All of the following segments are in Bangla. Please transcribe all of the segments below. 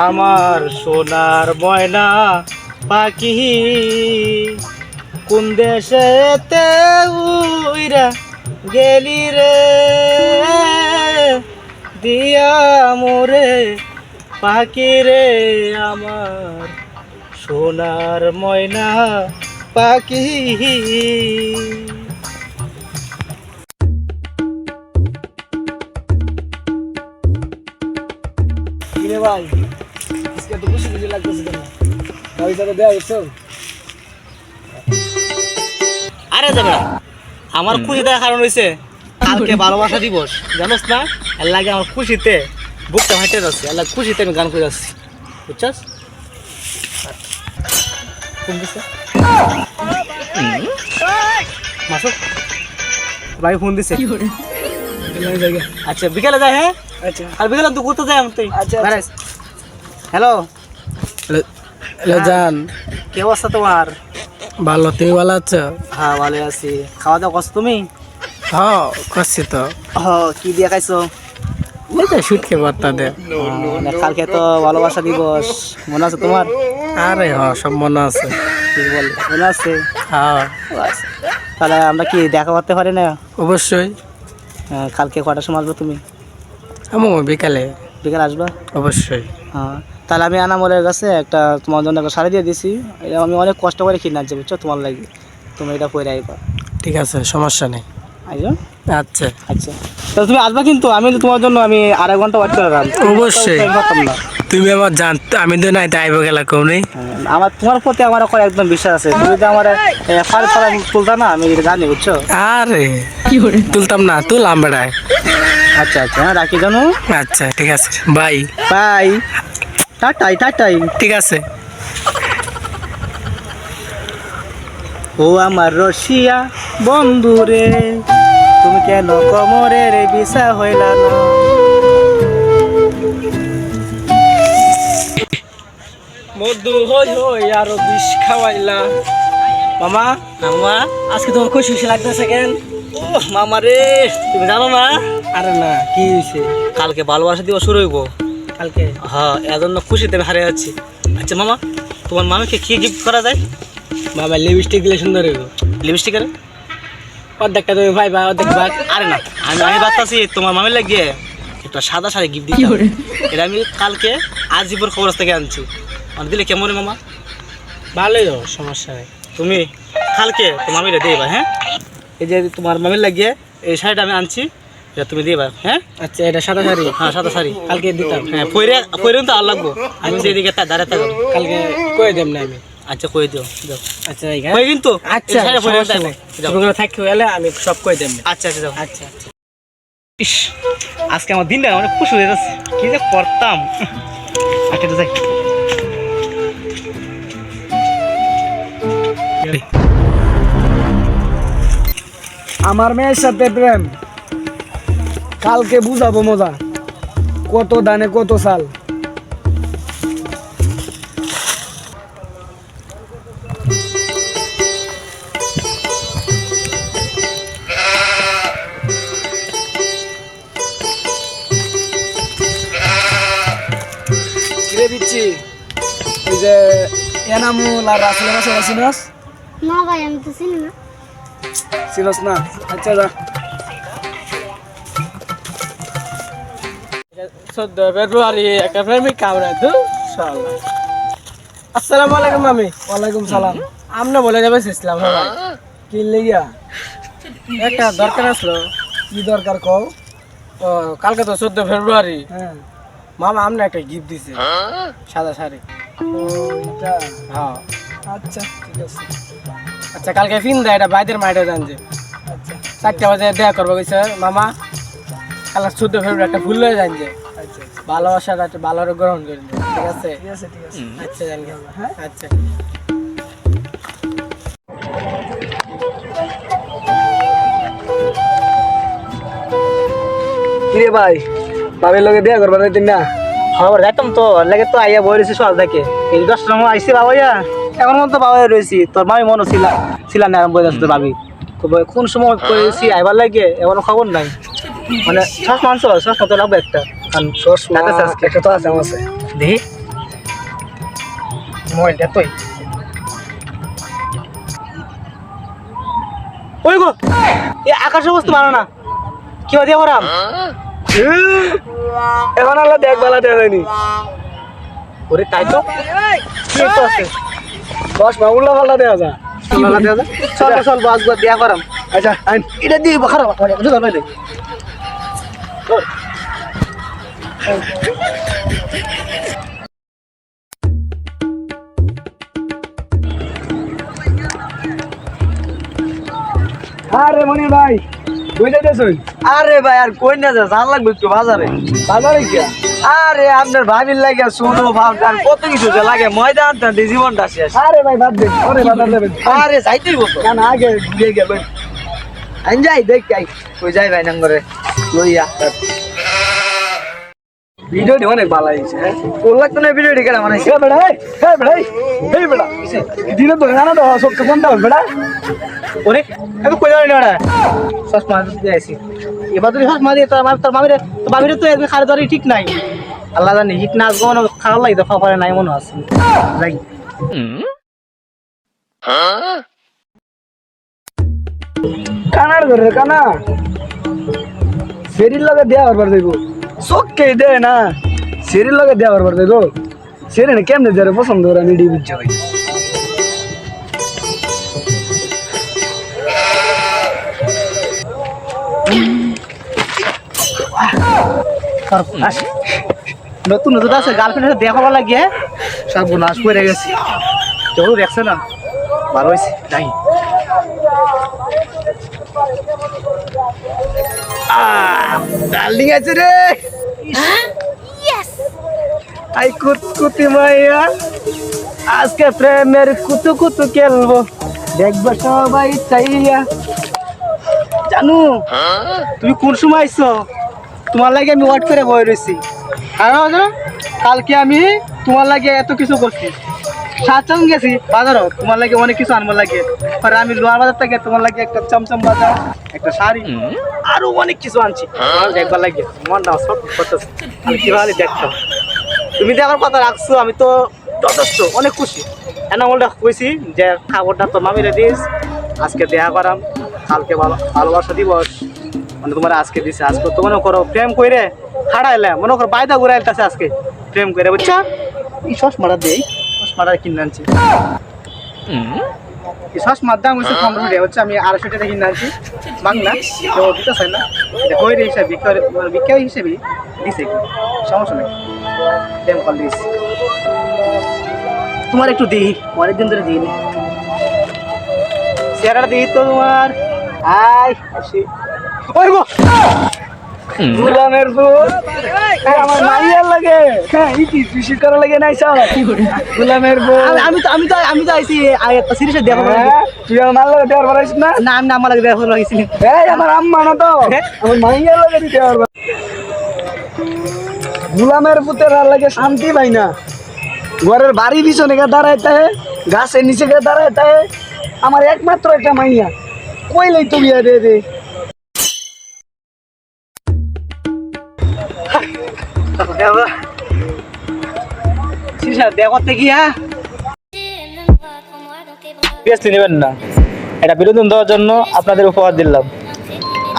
আমার সোনার ময়না পাখি কোন দেশেতে উইরা গেলি রে দিয়া মোরে পাখি রে আমার সোনার ময়না পাখি। ভাই আজকে তো খুশি খুশি লাগতেছে কেন? পয়সাটা দেওয়া হয়েছে? আরে যাবে না, আমার খুশি দেওয়ার কারণ হয়েছে কালকে ভালোবাসা দিবস, জানোস না? এর লাগে আমার খুশিতে বুকটা ফাটে যাচ্ছে, এর লাগে খুশিতে আমি গান করে যাচ্ছি, বুঝছস? মাসুক ভাই ফোন দিছে। আচ্ছা বিকেলে যায়। হ্যাঁ আচ্ছা আর বিকেলে তুই ঘুরতে যাই তুই। আচ্ছা হ্যালো হ্যালো জান, কি অবস্থা তোমার? ভালো, তুমি ভালো আছো? হ্যাঁ ভালো আছি। খাওয়া দাওয়া করছো তুমি? হ্যাঁ করছি তো। কি দিয়ে খাইছো? ওই তো শুটকে ভর্তা দে। কালকে তো ভালোবাসা দিবস, মনে আছে তোমার? আরে হ্যাঁ সব মনে আছে। কি বল, মনে আছে? হ্যাঁ তাহলে আমরা কি দেখা করতে পারি না? অবশ্যই। কালকে কটার সময় আসবে তুমি? আমি বিকালে। বিকালে আসবা? অবশ্যই। হ্যাঁ তাহলে আমি আনামলের কাছে একটা তোমার জন্য একটা শাড়ি দিয়ে দিছি, এটা আমি অনেক কষ্ট করে কিনে আনছি, বুঝছো? তোমার লাগে তুমি এটা পরে আইবা। ঠিক আছে, সমস্যা নেই। আইজো। আচ্ছা আচ্ছা তাহলে তুমি আসবা কিন্তু, আমি তো তোমার জন্য আমি আড়াই ঘন্টা ওয়েট করে রাখলাম। অবশ্যই। না তুমি আমার জানতো, আমি তো নাই তাইব গেলা কেউ নেই। আমার তোমার প্রতি আমার এখন একদম বিশ্বাস আছে, তুমি যদি আমার ফাড়ে ফাড়া তুলতা না, আমি এটা জানি, বুঝছো? আরে তুলতাম না, তুললাম বেড়ায়। আচ্ছা আচ্ছা হ্যাঁ রাখি জানো। আচ্ছা ঠিক আছে, বাই বাই, টাটাই টাটাই। ঠিক আছে। ও আমার রসিয়া বন্ধুরে, তুমি কেন কোমরের বিষা হইলা না? মধু হই হই আরো বিষ খাওয়াইলা। মামা মামা, আজকে তোমার খুশি খুশি লাগতেছে কেন? ও মামা রে, তুমি জানো না আরে না, কি হয়েছে? কালকে ভালোবাসা দিবস শুরু হইব। কালকে? হ্যাঁ এজন্য খুশিতে আমি হারিয়ে যাচ্ছি। আচ্ছা মামা, তোমার মামাকে কি গিফট করা যায়? মামা লিপস্টিক দিলে সুন্দর হইব। লিপস্টিকের অর্ধেকটা তুমি ভাই বা অর্ধেক ভাগ। আরে না, আমি ভাবতেছি তোমার মামির লাগিয়ে একটা সাদা শাড়ি গিফট দিতে হবে। এটা আমি কালকে আজিপুর খবর থেকে আনছি, আর দিলে কেমন রে মামা? ভালোই হোক, সমস্যা নেই। তুমি কালকে তোমার মামিটা দিবা। হ্যাঁ এই যে তোমার মামির লাগিয়ে এই শাড়িটা আমি আনছি, এটা তুমি দিবা। হ্যাঁ আচ্ছা, এটা সাদা শাড়ি? হ্যাঁ সাদা শাড়ি কালকে দিতাম। হ্যাঁ পরে তো আর লাগবো, আমি যেদিকে দাঁড়াতে থাকবো। কালকে কয়ে দেব না আমি। আচ্ছা কই দিও যাও। আচ্ছা কই কিন্তু আচ্ছা, এই শাড়িটা পরে সমস্যা থাকবো, নেই। যাও। তুমি থাকি হলে আমি সব কয়ে দেব। আচ্ছা আচ্ছা যাও। আচ্ছা আচ্ছা। ইস, আজকে আমার দিনটা অনেক খুশি হয়ে যাচ্ছে, কি যে করতাম। আচ্ছা তো যাই। আমার মেয়ের সাথে প্রেম কালকে বুঝাবো মজা, কত দানে কত সাল। কিরে দিচ্ছি ওই যে এনামুল আর রাসেলের বাসা চিনস? না ভাই আমি তো চিনি না। চিনস না? আচ্ছা যা। 14 ফেব্রুয়ারি একটা প্রেমিক কামড়া তো শালা। আসসালামু আলাইকুম মামি। ওয়ালাইকুম সালাম। আমনে বলে যাবে ইসলাম ভাই। কি লাগিয়া? একটা দরকার আসলো। কি দরকার কও? ও কালকে তো 14 ফেব্রুয়ারি। হ্যাঁ মামা আমনে একটা গিফট দিছে, সাদা শাড়ি। ও এটা? হ্যাঁ। আচ্ছা ঠিক আছে। আচ্ছা কালকে ফিন দে, এটা বাইদের মাইটা জানছে। আচ্ছা 4টা বাজে দেখা করবো কইছে মামা। কাল 14 ফেব্রুয়ারি একটা ভুল হয়ে জানছে। আচ্ছা ভালোবাসাটা একটু ভালো করে গ্রহণ করে নিও। ঠিক আছে ঠিক আছে ঠিক আছে। আচ্ছা জানি। হ্যাঁ আচ্ছা। কিরে ভাই, বাবার লগে দেখা করবার দিন না? খবর যাইতাম তো, লাগে তো আইয়া বই রয়েছি সকাল থেকে, এই 10টার সময় আইসি বাবাইয়া, এখন মতো বাবা রয়েছি। তোর মামি মনে ছিল না, বই যাচ্ছে তোর ভাবি তো কোন সময় করেছি আইবার লাগে, এখনো খবর নাই। মানে সস মাংস তো লাগবে একটা, একটা তো আছে আমার কাছে। দেখি মোবাইলটা তুই ওই গো এই আকাশের বস্তু ভালো না কি দিয়ে করাম এখন আল্লাহ দেখ বেলা দেয়নি ওরে তাই তো কি তো আছে বস মা উল্লা পাল্লা দেওয়া যা চল চল বাস দিয়া করাম আচ্ছা আইন এটা দিয়ে খারাপ বুঝতে পারবে আরে মনির ভাই বুঝতে দেছুন আরে ভাই আর কই না যা জান লাগবে একটু বাজারে বাজারে কি আরে আপনার ভাবির লাগে শুনো ভাবটার কত কিছু যে লাগে ময়দা আনতে জীবনটা শেষ আরে ভাই বাদ দে ওরে বাজার দেবেন আরে যাইতেই বলতো না না আগে ঘুরে গেল আইন যাই দেখ যাই কই যাই ভাই নাঙ্গরে লইয়া ভিডিওটি অনেক ভালো হয়েছে হ্যাঁ তোর লাগতো না ভিডিওটি কেন মানে হ্যাঁ বেড়া হ্যাঁ বেড়া এই বেড়া দিনে তো জানা তো সব কোনটা বেড়া ওরে আমি কই জানি না ওরা সসমা দিয়ে আইছি এবার তুই সসমা দিয়ে তোর মামিরে তো একদিন খারে ধরে ঠিক নাই আল্লাহ জানি হিট নাচ গমন খাওয়ার লাগে তো খাওয়া নাই মনে আছে যাই কানার ঘরে কানা সেরির লগে দেয়া হবার দেখো চোখকে দে না সেরির লগে দেয়া হবার দেখো সেরি না কেমনে যারে পছন্দ করে আমি বুঝছি ভাই নতুন নতুন আছে গার্লফ্রেন্ডের দেখাবা লাগে সব নাশ করে গেছি কেউ দেখছে না ভালো হয়েছে যাই ডার্লিং আছে রে আই কুতকুতি মাইয়া আজকে প্রেমের কুতু কুতু খেলবো দেখবো সবাই চাইয়া জানু তুমি কোন সময় আইছো তোমার লাগে আমি ওয়াট করে বয়ে রয়েছি আর কালকে আমি তোমার লাগে এত কিছু করছি সাতচন গেছি বাজারও তোমার লাগে অনেক কিছু আনবার লাগে আর আমি লোহার বাজার থেকে তোমার লাগে একটা চমচম বাজার একটা শাড়ি আরো অনেক কিছু আনছি তোমার দেখবার লাগে মনটা সব করতেছে আমি কিভাবে দেখতাম তুমি দেখার কথা রাখছো আমি তো যথেষ্ট অনেক খুশি এনামলটা কইছি যে খাবারটা তো মামিরে দিস আজকে দেখা করাম কালকে ভালোবাসা দিবস মানে তোমার আজকে দিছে আজকে তো মনে করো প্রেম করে হারাইলে মনে করো বাইদা ঘুরাইলতেছে আজকে প্রেম করে বুঝছা এই চশমাটা দেই চশমাটা কিনে আনছি এই চশমার দাম হচ্ছে 15 টাকা হচ্ছে আমি 250 টাকা কিনে আনছি বাংলা তো দিতে চাই না এটা কই রে হিসাবে বিক্রি হিসেবে দিছে কি সমস্যা নেই প্রেম কল দিস তোমার একটু দিই অনেকদিন ধরে দিইনি চেহারাটা দিই তো তোমার আয় আসি ওই গো গুলামের বউ আমার মাইয়ার লাগে হ্যাঁ ইটি কৃষি করা লাগে নাই সব গুলামের বউ আমি তো আইছি একটা সিরিজে দেখো তুই আমার মাল লাগে দেওয়ার পারিস না না আমি আমার লাগে দেখো লাগিছি এই আমার আম্মা না তো আমার মাইয়ার লাগে দিতে পারবা গুলামের পুতের আর লাগে শান্তি পাই না ঘরের বাড়ি পিছনে গিয়ে দাঁড়াইতে হয় গাছের নিচে গিয়ে দাঁড়াইতে হয় আমার একমাত্র একটা মাইয়া কইলেই তো বিয়া দিয়ে দে দেখতে গিয়া বিএসটি নেবেন না এটা বিনোদন দেওয়ার জন্য আপনাদের উপহার দিলাম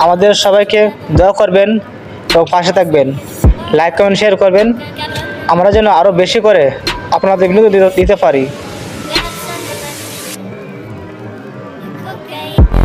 আমাদের সবাইকে দয়া করবেন এবং পাশে থাকবেন লাইক কমেন্ট শেয়ার করবেন আমরা যেন আরও বেশি করে আপনাদের বিনোদন দিতে পারি Okay.